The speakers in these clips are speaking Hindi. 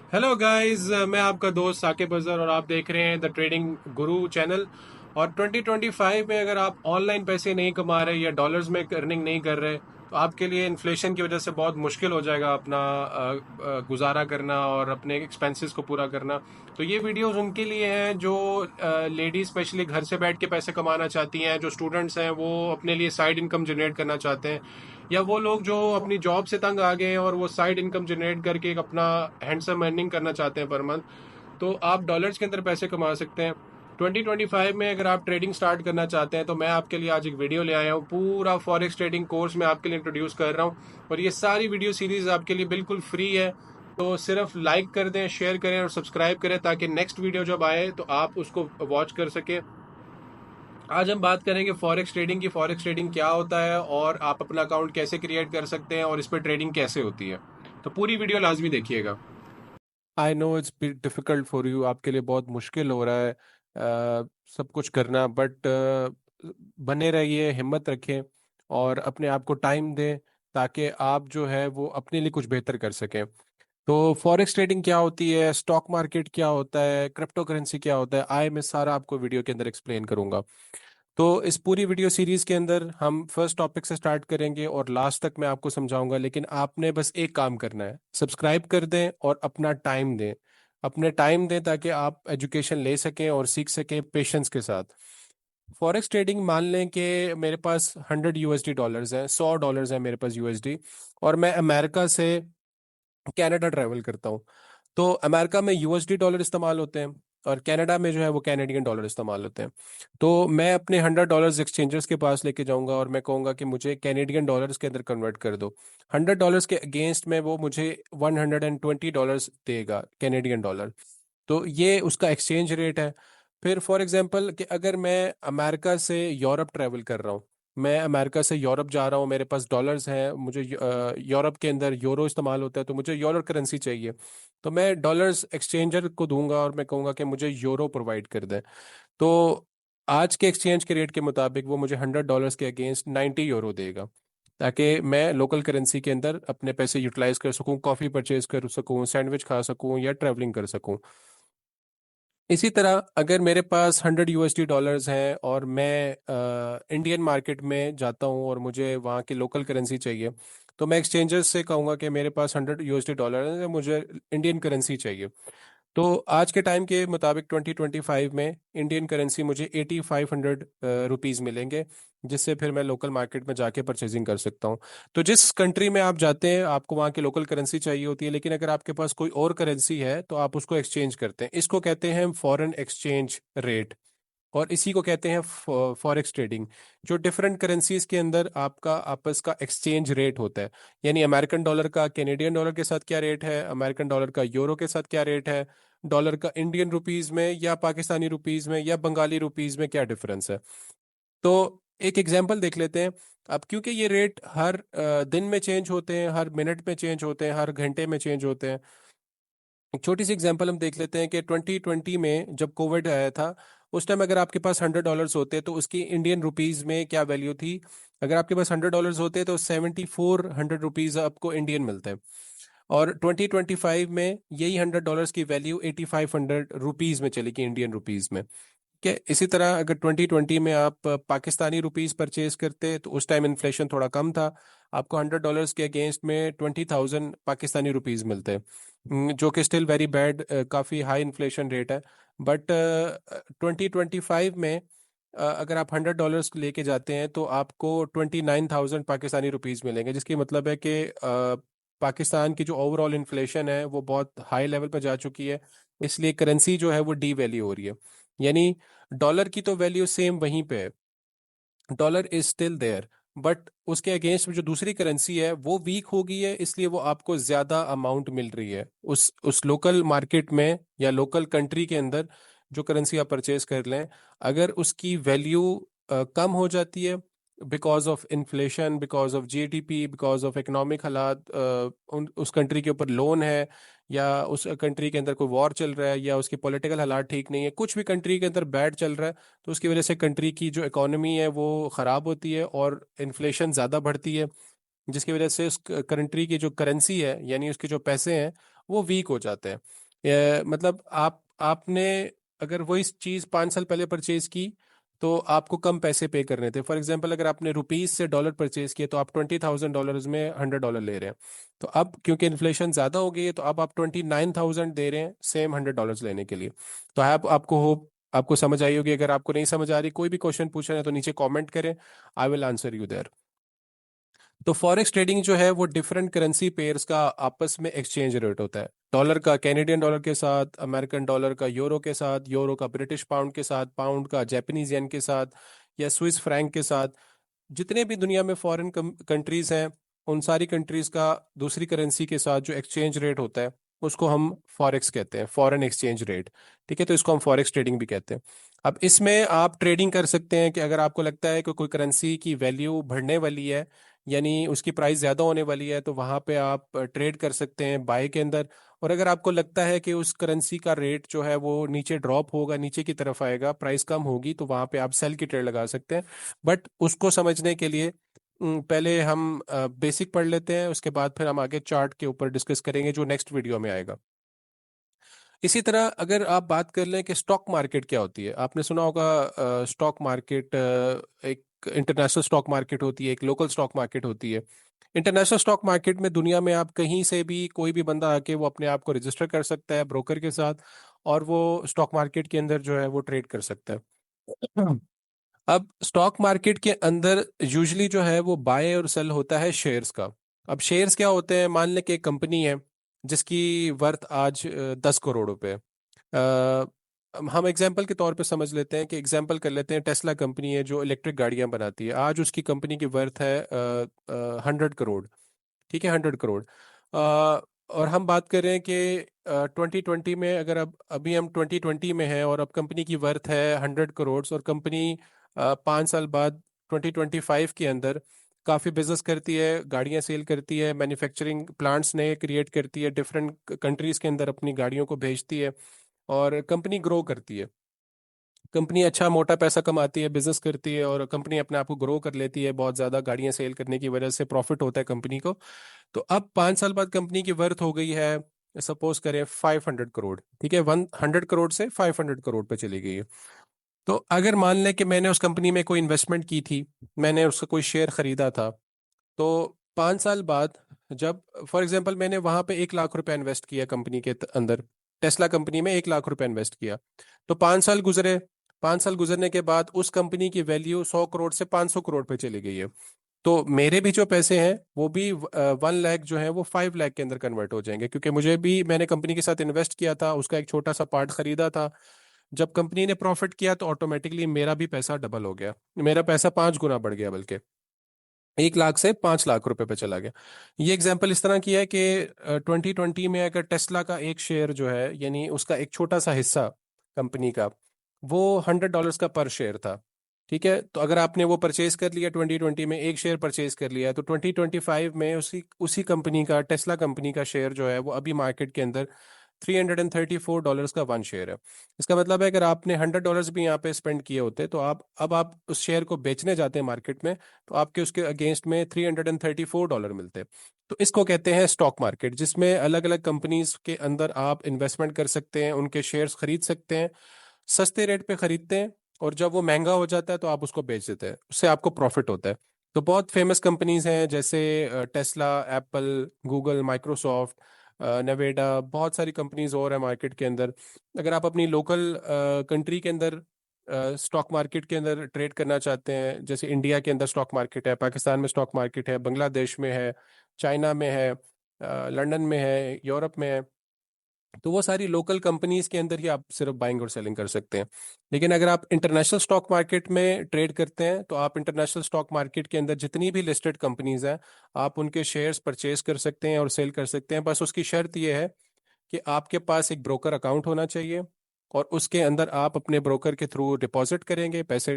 हेलो गाइस, मैं आपका दोस्त साकिब अजहर और आप देख रहे हैं द ट्रेडिंग गुरु चैनल। और 2025 में अगर आप ऑनलाइन पैसे नहीं कमा रहे या डॉलर्स में अर्निंग नहीं कर रहे तो आपके लिए इन्फ्लेशन की वजह से बहुत मुश्किल हो जाएगा अपना गुजारा करना और अपने एक्सपेंसेस को पूरा करना। तो ये वीडियोस उनके लिए हैं जो लेडीज स्पेशली घर से बैठ के पैसे कमाना चाहती हैं, जो स्टूडेंट्स हैं वो अपने लिए साइड इनकम जनरेट करना चाहते हैं, या वो लोग जो अपनी जॉब से तंग आ गए हैं और वो साइड इनकम जनरेट करके एक अपना हैंडसम अर्निंग करना चाहते हैं पर मंथ। तो आप डॉलर्स के अंदर पैसे कमा सकते हैं 2025 में। अगर आप ट्रेडिंग स्टार्ट करना चाहते हैं तो मैं आपके लिए आज एक वीडियो ले आया हूँ, पूरा फॉरेक्स ट्रेडिंग कोर्स मैं आपके लिए इंट्रोड्यूस कर रहा हूँ। और ये सारी वीडियो सीरीज आपके लिए बिल्कुल फ्री है। तो सिर्फ लाइक कर दें, शेयर करें और सब्सक्राइब करें ताकि नेक्स्ट वीडियो जब आए तो आप उसको वॉच कर सकें। आज हम बात करेंगे फॉरेक्स ट्रेडिंग की। फॉरेक्स ट्रेडिंग क्या होता है और आप अपना अकाउंट कैसे क्रिएट कर सकते हैं और इस पर ट्रेडिंग कैसे होती है। तो पूरी वीडियो लाजमी देखिएगा। I know it's difficult for you, आपके लिए बहुत मुश्किल हो रहा है सब कुछ करना, बट बने रहिए, हिम्मत रखें और अपने आप को टाइम दें ताकि आप जो है वो अपने लिए कुछ बेहतर कर सकें। तो फॉरेक्स ट्रेडिंग क्या होती है, स्टॉक मार्केट क्या होता है, क्रिप्टो करेंसी क्या होता है, आए मैं सारा आपको वीडियो के अंदर एक्सप्लेन करूंगा। तो इस पूरी वीडियो सीरीज के अंदर हम फर्स्ट टॉपिक से स्टार्ट करेंगे और लास्ट तक मैं आपको समझाऊंगा, लेकिन आपने बस एक काम करना है, सब्सक्राइब कर दें और अपना टाइम दें। अपने टाइम दें ताकि आप एजुकेशन ले सकें और सीख सकें पेशेंस के साथ। फॉरेक्स ट्रेडिंग, मान लें कि मेरे पास 100 USD डॉलर्स हैं, $100 हैं मेरे पास USD, और मैं अमेरिका से कनाडा ट्रैवल करता हूँ। तो अमेरिका में USD डॉलर इस्तेमाल होते हैं और कनाडा में जो है वो कैनेडियन डॉलर इस्तेमाल होते हैं। तो मैं अपने $100 एक्सचेंजर्स के पास लेके जाऊंगा और मैं कहूंगा कि मुझे कैनेडियन डॉलर्स के अंदर कन्वर्ट कर दो। $100 के अगेंस्ट में वो मुझे $120 देगा, कैनेडियन डॉलर। तो ये उसका एक्सचेंज रेट है। फिर फॉर एग्जांपल कि अगर मैं अमेरिका से यूरोप ट्रैवल कर रहा हूँ, मैं अमेरिका से यूरोप जा रहा हूँ, मेरे पास डॉलर्स हैं, मुझे यूरोप के अंदर यूरो इस्तेमाल होता है तो मुझे यूरो करेंसी चाहिए। तो मैं डॉलर्स एक्सचेंजर को दूंगा और मैं कहूंगा कि मुझे यूरो प्रोवाइड कर दें। तो आज के एक्सचेंज के रेट के मुताबिक वो मुझे $100 के अगेंस्ट €90 देगा, ताकि मैं लोकल करेंसी के अंदर अपने पैसे यूटिलाइज कर सकूं, कॉफ़ी परचेज कर सकूं, सैंडविच खा सकूं या ट्रैवलिंग कर सकूं। इसी तरह अगर मेरे पास 100 USD डॉलर्स हैं और मैं इंडियन मार्केट में जाता हूँ और मुझे वहाँ की लोकल करेंसी चाहिए, तो मैं एक्सचेंजर्स से कहूँगा कि मेरे पास 100 USD डॉलर है, मुझे इंडियन करेंसी चाहिए। तो आज के टाइम के मुताबिक 2025 में इंडियन करेंसी मुझे 8500 रुपीज़ मिलेंगे, जिससे फिर मैं लोकल मार्केट में जाके परचेजिंग कर सकता हूँ। तो जिस कंट्री में आप जाते हैं आपको वहाँ की लोकल करेंसी चाहिए होती है, लेकिन अगर आपके पास कोई और करेंसी है तो आप उसको एक्सचेंज करते हैं। इसको कहते हैं फॉरेन एक्सचेंज रेट, और इसी को कहते हैं फॉरेक्स ट्रेडिंग। जो डिफरेंट करेंसीज के अंदर आपका आपस का एक्सचेंज रेट होता है, यानी अमेरिकन डॉलर का कैनेडियन डॉलर के साथ क्या रेट है, अमेरिकन डॉलर का यूरो के साथ क्या रेट है, डॉलर का इंडियन रुपीज में या पाकिस्तानी रुपीज में या बंगाली रुपीज में क्या डिफरेंस है। तो एक एग्जांपल देख लेते हैं। अब क्योंकि ये रेट हर दिन में चेंज होते हैं, हर मिनट में चेंज होते हैं, हर घंटे में चेंज होते हैं। एक छोटी सी एग्जांपल हम देख लेते हैं कि 2020 में जब कोविड आया था, उस टाइम अगर आपके पास $100 होते तो उसकी इंडियन रुपीज में क्या वैल्यू थी। अगर आपके पास $100 होते तो 7400 रुपीज आपको इंडियन मिलते हैं। और 2025 में यही $100 की वैल्यू 8500 रुपीज में चलेगी, इंडियन रुपीज में। क्या इसी तरह अगर 2020 में आप पाकिस्तानी रुपीस परचेज करते तो उस टाइम इन्फ्लेशन थोड़ा कम था, आपको $100 के अगेंस्ट में 20,000 पाकिस्तानी रुपीस मिलते हैं। जो कि स्टिल वेरी बैड, काफ़ी हाई इन्फ्लेशन रेट है। बट 2025 में अगर आप $100 लेके जाते हैं तो आपको 29,000 पाकिस्तानी रुपीस मिलेंगे, जिसकी मतलब है कि पाकिस्तान की जो ओवरऑल इन्फ्लेशन है वो बहुत हाई लेवल पर जा चुकी है, इसलिए करेंसी जो है वो डी वैल्यू हो रही है। यानी डॉलर की तो वैल्यू सेम वहीं पे है, dollar is still there, but उसके अगेंस्ट में जो दूसरी करेंसी है वो वीक हो गई है, इसलिए वो आपको ज्यादा अमाउंट मिल रही है उस लोकल मार्केट में या लोकल कंट्री के अंदर। जो करेंसी आप परचेज कर लें, अगर उसकी वैल्यू कम हो जाती है because of inflation, because of GDP, because of economic हालात, उस कंट्री के ऊपर लोन है, या उस कंट्री के अंदर कोई वॉर चल रहा है, या उसके पॉलिटिकल हालात ठीक नहीं है, कुछ भी कंट्री के अंदर बैड चल रहा है, तो उसकी वजह से कंट्री की जो इकोनॉमी है वो ख़राब होती है और इन्फ्लेशन ज़्यादा बढ़ती है, जिसकी वजह से उस कंट्री की जो करेंसी है यानी उसके जो पैसे हैं वो वीक हो जाते हैं। मतलब आपने अगर वही चीज़ 5 साल पहले परचेज की तो आपको कम पैसे पे करने थे। फॉर एग्जांपल अगर आपने रुपीस से डॉलर परचेज किए तो आप $20,000 में $100 ले रहे हैं। तो अब क्योंकि इन्फ्लेशन ज़्यादा हो गई है तो अब आप 29,000 दे रहे हैं सेम $100 लेने के लिए। तो आपको होप आपको समझ आई होगी। अगर आपको नहीं समझ आ रही, कोई भी क्वेश्चन पूछना है तो नीचे कमेंट करें, I will answer you there. तो फॉरेक्स ट्रेडिंग जो है वो डिफरेंट करेंसी पेयर्स का आपस में एक्सचेंज रेट होता है। डॉलर का कैनेडियन डॉलर के साथ, अमेरिकन डॉलर का यूरो के साथ, यूरो का ब्रिटिश पाउंड के साथ, पाउंड का जापानीज येन के साथ, या स्विस फ्रैंक के साथ। जितने भी दुनिया में फॉरेन कंट्रीज हैं उन सारी कंट्रीज का दूसरी करेंसी के साथ जो एक्सचेंज रेट होता है उसको हम फॉरेक्स कहते हैं, फॉरेन एक्सचेंज रेट। ठीक है, तो इसको हम फॉरेक्स ट्रेडिंग भी कहते हैं। अब इसमें आप ट्रेडिंग कर सकते हैं कि अगर आपको लगता है कि कोई करेंसी की वैल्यू बढ़ने वाली है, यानी उसकी प्राइस ज़्यादा होने वाली है, तो वहाँ पे आप ट्रेड कर सकते हैं बाय के अंदर। और अगर आपको लगता है कि उस करेंसी का रेट जो है वो नीचे ड्रॉप होगा, नीचे की तरफ आएगा, प्राइस कम होगी, तो वहाँ पे आप सेल की ट्रेड लगा सकते हैं। बट उसको समझने के लिए पहले हम बेसिक पढ़ लेते हैं, उसके बाद फिर हम आगे चार्ट के ऊपर डिस्कस करेंगे जो नेक्स्ट वीडियो में आएगा। इसी तरह अगर आप बात कर लें कि स्टॉक मार्केट क्या होती है, आपने सुना होगा स्टॉक मार्केट, एक इंटरनेशनल स्टॉक मार्केट होती है, एक लोकल स्टॉक मार्केट होती है। इंटरनेशनल स्टॉक मार्केट में दुनिया में आप कहीं से भी कोई भी बंदा आके वो अपने आप को रजिस्टर कर सकता है ब्रोकर के साथ, और वो स्टॉक मार्केट के अंदर जो है वो ट्रेड कर सकता है। अब स्टॉक मार्केट के अंदर यूजली जो है वो बाय और सेल होता है शेयर्स का। अब शेयर्स क्या होते हैं, मान लें कि एक कंपनी है जिसकी वर्थ आज 10 करोड़ रुपए। हम एग्जांपल के तौर पे समझ लेते हैं, कि एग्जांपल कर लेते हैं, टेस्ला कंपनी है जो इलेक्ट्रिक गाड़ियां बनाती है, आज उसकी कंपनी की वर्थ है 100 करोड़। ठीक है, 100 करोड़। और हम बात कर रहे हैं कि 2020 में, अगर अब अभी हम 2020 में हैं और अब कंपनी की वर्थ है 100 करोड़, और कंपनी 5 साल बाद 2025 के अंदर काफ़ी बिजनेस करती है, गाड़ियां सेल करती है, मैन्युफैक्चरिंग प्लांट्स नए क्रिएट करती है, डिफरेंट कंट्रीज के अंदर अपनी गाड़ियों को भेजती है, और कंपनी ग्रो करती है। कंपनी अच्छा मोटा पैसा कमाती है, बिजनेस करती है, और कंपनी अपने आप को ग्रो कर लेती है, बहुत ज़्यादा गाड़ियां सेल करने की वजह से प्रॉफिट होता है कंपनी को। तो अब 5 साल बाद कंपनी की वर्थ हो गई है, सपोज करें 500 करोड़। ठीक है, 100 करोड़ से 500 करोड़ पे चली गई है। तो अगर मान लें कि मैंने उस कंपनी में कोई इन्वेस्टमेंट की थी, मैंने उसका कोई शेयर खरीदा था, तो 5 साल बाद जब फॉर एग्जांपल मैंने वहां पे 1 लाख रुपए इन्वेस्ट किया कंपनी के अंदर, टेस्ला कंपनी में 1 लाख रुपए इन्वेस्ट किया, तो 5 साल गुजरे। 5 साल गुजरने के बाद उस कंपनी की वैल्यू 100 करोड़ से 500 करोड़ पे चली गई है। तो मेरे भी जो पैसे हैं वो भी 1 लाख जो है वो 5 लाख के अंदर कन्वर्ट हो जाएंगे, क्योंकि मुझे भी, मैंने कंपनी के साथ इन्वेस्ट किया था, उसका एक छोटा सा पार्ट खरीदा था। जब कंपनी ने प्रॉफिट किया तो ऑटोमेटिकली मेरा भी पैसा डबल हो गया, मेरा पैसा 5 गुना बढ़ गया, बल्कि 1 लाख से 5 लाख रुपए पे चला गया। ये एग्जाम्पल इस तरह की है कि 2020 में अगर टेस्ला का एक शेयर जो है, यानी उसका एक छोटा सा हिस्सा कंपनी का, वो $100 का पर शेयर था। ठीक है, तो अगर आपने वो परचेज कर लिया 2020 में, एक शेयर परचेज कर लिया, तो 2025 में उसी उसी कंपनी का, टेस्ला कंपनी का शेयर जो है वो अभी मार्केट के अंदर $334 का 1 शेयर है। इसका मतलब है अगर आपने $100 भी यहाँ पे स्पेंड किए होते, तो आप उस शेयर को बेचने जाते हैं मार्केट में, तो आपके उसके अगेंस्ट में $334 मिलते हैं। तो इसको कहते हैं स्टॉक मार्केट, जिसमें अलग अलग कंपनीज के अंदर आप इन्वेस्टमेंट कर सकते हैं, उनके शेयर्स खरीद सकते हैं, सस्ते रेट पे खरीदते हैं, और जब वो महंगा हो जाता है तो आप उसको बेच देते हैं, उससे आपको प्रॉफिट होता है। तो बहुत फेमस कंपनीज हैं जैसे टेस्ला, एप्पल, गूगल, माइक्रोसॉफ्ट, नवेडा, बहुत सारी कंपनीज और है मार्केट के अंदर। अगर आप अपनी लोकल कंट्री के अंदर स्टॉक मार्केट के अंदर ट्रेड करना चाहते हैं, जैसे इंडिया के अंदर स्टॉक मार्केट है, पाकिस्तान में स्टॉक मार्केट है, बांग्लादेश में है, चाइना में है, लंदन में है, यूरोप में है, तो वो सारी लोकल कंपनीज के अंदर ही आप सिर्फ बाइंग और सेलिंग कर सकते हैं। लेकिन अगर आप इंटरनेशनल स्टॉक मार्केट में ट्रेड करते हैं, तो आप इंटरनेशनल स्टॉक मार्केट के अंदर जितनी भी लिस्टेड कंपनीज हैं, आप उनके शेयर्स परचेज कर सकते हैं और सेल कर सकते हैं। बस उसकी शर्त यह है कि आपके पास एक ब्रोकर अकाउंट होना चाहिए, और उसके अंदर आप अपने ब्रोकर के थ्रू डिपॉजिट करेंगे, पैसे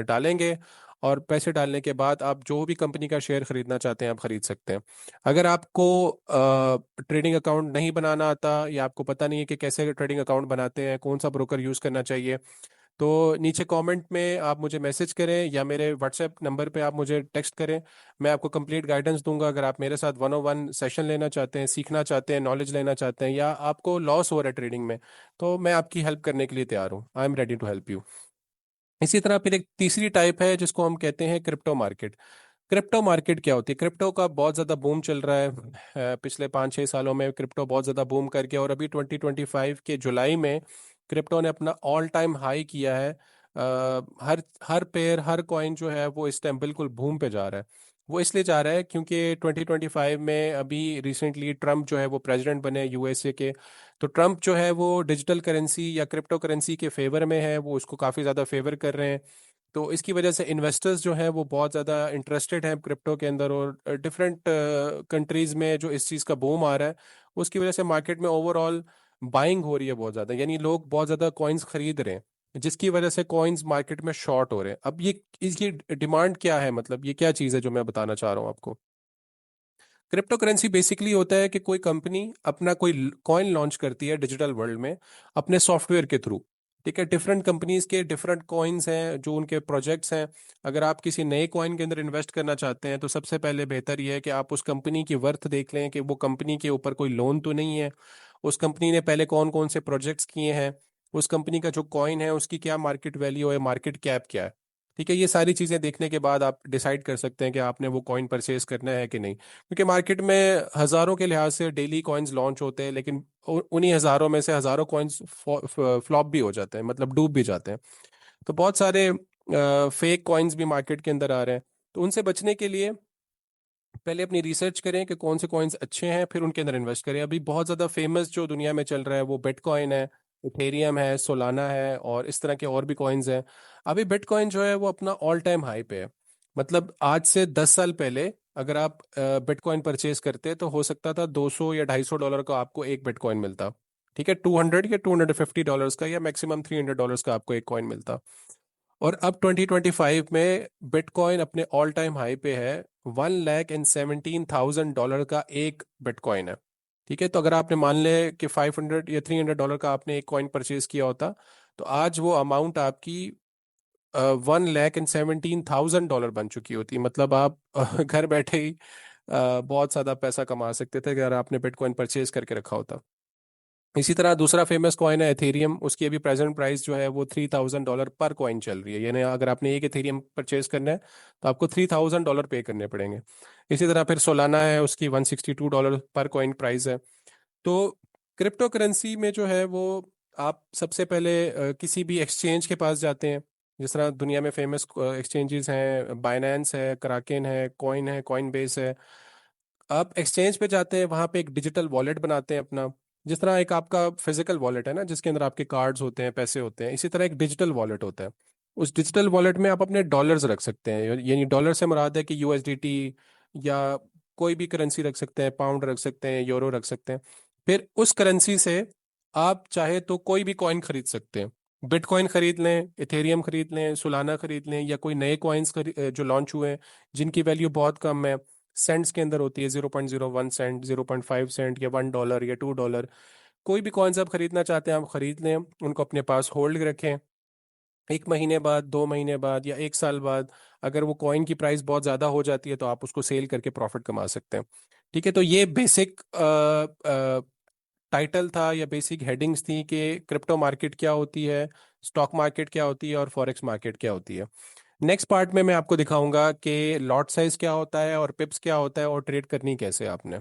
डालेंगे, और पैसे डालने के बाद आप जो भी कंपनी का शेयर खरीदना चाहते हैं आप खरीद सकते हैं। अगर आपको ट्रेडिंग अकाउंट नहीं बनाना आता, या आपको पता नहीं है कि कैसे ट्रेडिंग अकाउंट बनाते हैं, कौन सा ब्रोकर यूज़ करना चाहिए, तो नीचे कमेंट में आप मुझे मैसेज करें या मेरे व्हाट्सएप नंबर पे आप मुझे टेक्स्ट करें। मैं आपको कंप्लीट गाइडेंस दूंगा। अगर आप मेरे साथ 101 सेशन लेना चाहते हैं, सीखना चाहते हैं, नॉलेज लेना चाहते हैं, या आपको लॉस हो रहा है ट्रेडिंग में, तो मैं आपकी हेल्प करने के लिए तैयार हूँ। I am ready to help you. इसी तरह फिर एक तीसरी टाइप है जिसको हम कहते हैं क्रिप्टो मार्केट। क्रिप्टो मार्केट क्या होती है? क्रिप्टो का बहुत ज़्यादा बूम चल रहा है। पिछले 5-6 सालों में क्रिप्टो बहुत ज़्यादा बूम करके, और अभी 2025 के जुलाई में क्रिप्टो ने अपना ऑल टाइम हाई किया है। हर हर पेयर, हर कॉइन जो है वो इस टाइम बिल्कुल बूम पे जा रहा है। वो इसलिए जा रहा है क्योंकि 2025 में अभी रिसेंटली ट्रम्प जो है वो प्रेसिडेंट बने यूएसए के। तो ट्रम्प जो है वो डिजिटल करेंसी या क्रिप्टो करेंसी के फेवर में है, वो उसको काफ़ी ज़्यादा फेवर कर रहे हैं। तो इसकी वजह से इन्वेस्टर्स जो हैं वो बहुत ज़्यादा इंटरेस्टेड हैं क्रिप्टो के अंदर, और डिफरेंट कंट्रीज़ में जो इस चीज़ का बूम आ रहा है, उसकी वजह से मार्केट में ओवरऑल बाइंग हो रही है बहुत ज़्यादा, यानी लोग बहुत ज़्यादा कॉइन्स खरीद रहे हैं, जिसकी वजह से कॉइन्स मार्केट में शॉर्ट हो रहे हैं। अब ये इसकी डिमांड क्या है, मतलब ये क्या चीज़ है जो मैं बताना चाह रहा हूँ आपको। क्रिप्टो करेंसी बेसिकली होता है कि कोई कंपनी अपना कोई कॉइन लॉन्च करती है डिजिटल वर्ल्ड में अपने सॉफ्टवेयर के थ्रू। ठीक है, डिफरेंट कंपनीज के डिफरेंट कॉइन्स हैं जो उनके प्रोजेक्ट्स हैं। अगर आप किसी नए कॉइन के अंदर इन्वेस्ट करना चाहते हैं तो सबसे पहले बेहतर यह है कि आप उस कंपनी की वर्थ देख लें कि वो कंपनी के ऊपर कोई लोन तो नहीं है, उस कंपनी ने पहले कौन कौन से प्रोजेक्ट्स किए हैं, उस कंपनी का जो कॉइन है उसकी क्या मार्केट वैल्यू है, मार्केट कैप क्या है। ठीक है, ये सारी चीज़ें देखने के बाद आप डिसाइड कर सकते हैं कि आपने वो कॉइन परचेज करना है कि नहीं। क्योंकि मार्केट में हज़ारों के लिहाज से डेली कॉइन्स लॉन्च होते हैं, लेकिन उन्हीं हज़ारों में से हज़ारों कॉइन्स फ्लॉप भी हो जाते हैं, मतलब डूब भी जाते हैं। तो बहुत सारे फेक कॉइन्स भी मार्केट के अंदर आ रहे हैं। तो उनसे बचने के लिए पहले अपनी रिसर्च करें कि कौन से कॉइन्स अच्छे हैं, फिर उनके अंदर इन्वेस्ट करें। अभी बहुत ज़्यादा फेमस जो दुनिया में चल रहा है वो बिटकॉइन है, इथेरियम है, सोलाना है, और इस तरह के और भी कॉइन्स हैं। अभी बिटकॉइन जो है वो अपना ऑल टाइम हाई पे है। मतलब आज से 10 साल पहले अगर आप बिटकॉइन परचेज करते तो हो सकता था $200 या $250 का आपको एक बिटकॉइन मिलता। ठीक है, 200 या $250 का, या मैक्सिमम $300 का आपको एक कॉइन मिलता। और अब 2025 में बिटकॉइन अपने ऑल टाइम हाई पे है। $1,17,000 का एक बिटकॉइन है। ठीक है, तो अगर आपने मान ले कि 500 या $300 का आपने एक कॉइन परचेज किया होता, तो आज वो अमाउंट आपकी $1,17,000 बन चुकी होती। मतलब आप घर बैठे ही बहुत ज़्यादा पैसा कमा सकते थे अगर आपने बिटकॉइन परचेज करके रखा होता। इसी तरह दूसरा फेमस कॉइन है एथेरियम। उसकी अभी प्रेजेंट प्राइस जो है वो $3,000 पर कॉइन चल रही है, यानी अगर आपने एक एथेरियम परचेज करना है तो आपको $3,000 पे करने पड़ेंगे। इसी तरह फिर सोलाना है, उसकी $162 पर कॉइन प्राइस है। तो क्रिप्टो करेंसी में जो है वो आप सबसे पहले किसी भी एक्सचेंज के पास जाते हैं। जिस तरह दुनिया में फेमस एक्सचेंजेस हैं, बाइनेंस है, कराकेन है, कॉइन बेस है। आप एक्सचेंज पे जाते हैं, वहां पे एक डिजिटल वॉलेट बनाते हैं अपना। जिस तरह एक आपका फिजिकल वॉलेट है ना जिसके अंदर आपके कार्ड्स होते हैं, पैसे होते हैं, इसी तरह एक डिजिटल वॉलेट होता है। उस डिजिटल वॉलेट में आप अपने डॉलर्स रख सकते हैं, यानी डॉलर से मुराद है कि यूएसडीटी या कोई भी करेंसी रख सकते हैं, पाउंड रख सकते हैं, यूरो रख सकते हैं। फिर उस करेंसी से आप चाहे तो कोई भी कॉइन खरीद सकते हैं। बिटकॉइन खरीद लें, इथेरियम खरीद लें, सोलाना खरीद लें, या कोई नए कॉइन्स जो लॉन्च हुए हैं जिनकी वैल्यू बहुत कम है, सेंट्स के अंदर होती है, 0.01 सेंट, 0.5 सेंट, या $1 या $2। कोई भी कॉइन्स आप खरीदना चाहते हैं आप खरीद लें, उनको अपने पास होल्ड रखें। 1 महीने बाद, 2 महीने बाद, या 1 साल बाद अगर वो कॉइन की प्राइस बहुत ज़्यादा हो जाती है तो आप उसको सेल करके प्रॉफिट कमा सकते हैं। ठीक है, तो ये बेसिक टाइटल था या बेसिक हेडिंग्स थी कि क्रिप्टो मार्केट क्या होती है, स्टॉक मार्केट क्या होती है, और फॉरेक्स मार्केट क्या होती है। नेक्स्ट पार्ट में मैं आपको दिखाऊंगा कि लॉट साइज क्या होता है और पिप्स क्या होता है और ट्रेड करनी कैसे है आपने।